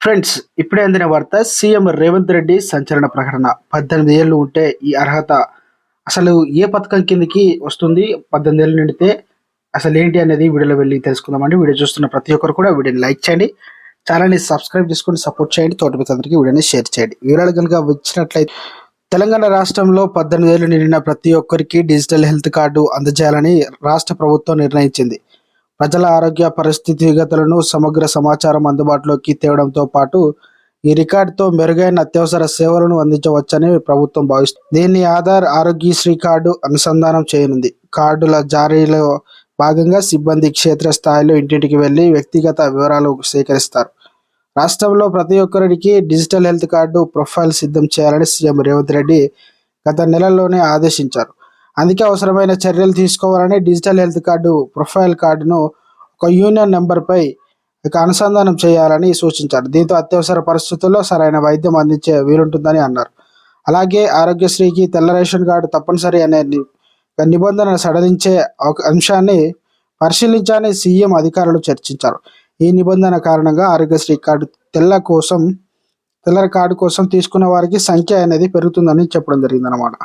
Friends, ఇప్పుడే అందిన వార్త. సీఎం రేవంత్ రెడ్డి సంచలన ప్రకటన. 18 ఏళ్ళు ఉంటే ఈ అర్హత అసలు ఏ పథకం కిందకి వస్తుంది? 18 ఏళ్ళు నిండితే అసలు ఏంటి అనేది వీడియోలో వెళ్ళి తెలుసుకుందామండి. వీడియో చూస్తున్న ప్రతి ఒక్కరు కూడా వీడియోని లైక్ చేయండి, ఛానల్ని సబ్స్క్రైబ్ చేసుకొని సపోర్ట్ చేయండి, తోటి మిత్రులందరికీ వీడియోని షేర్ చేయండి. వివరాలు కనుక వచ్చినట్లయితే, తెలంగాణ రాష్ట్రంలో 18 ఏళ్ళు నిండిన ప్రతి ఒక్కరికి డిజిటల్ హెల్త్ కార్డు అందజేయాలని రాష్ట్ర ప్రభుత్వం నిర్ణయించింది. ప్రజల ఆరోగ్య పరిస్థితిగతులను సమగ్ర సమాచారం అందుబాటులోకి తేవడంతో పాటు ఈ రికార్డుతో మెరుగైన అత్యవసర సేవలను అందించవచ్చని ప్రభుత్వం భావిస్తుంది. దీన్ని ఆధార్ ఆరోగ్యశ్రీ కార్డు అనుసంధానం చేయనుంది. కార్డుల జారీలో భాగంగా సిబ్బంది క్షేత్రస్థాయిలో ఇంటింటికి వెళ్లి వ్యక్తిగత వివరాలు సేకరిస్తారు. రాష్ట్రంలో ప్రతి ఒక్కరికి డిజిటల్ హెల్త్ కార్డు ప్రొఫైల్ సిద్ధం చేయాలని సీఎం రేవంత్ రెడ్డి గత నెలల్లోనే ఆదేశించారు. అందుకే అవసరమైన చర్యలు తీసుకోవాలని డిజిటల్ హెల్త్ కార్డు ప్రొఫైల్ కార్డును ఒక యూనియన్ నెంబర్పై అనుసంధానం చేయాలని సూచించారు. దీంతో అత్యవసర పరిస్థితుల్లో సరైన వైద్యం అందించే వీలుంటుందని అన్నారు. అలాగే ఆరోగ్యశ్రీకి తెల్ల రేషన్ కార్డు తప్పనిసరి అనే నిబంధన సడలించే అంశాన్ని పరిశీలించాలని సీఎం అధికారులు చర్చించారు. ఈ నిబంధన కారణంగా ఆరోగ్యశ్రీ కార్డు తెల్ల కార్డు కోసం తీసుకున్న వారికి సంఖ్య అనేది పెరుగుతుందని చెప్పడం జరిగిందన్నమాట.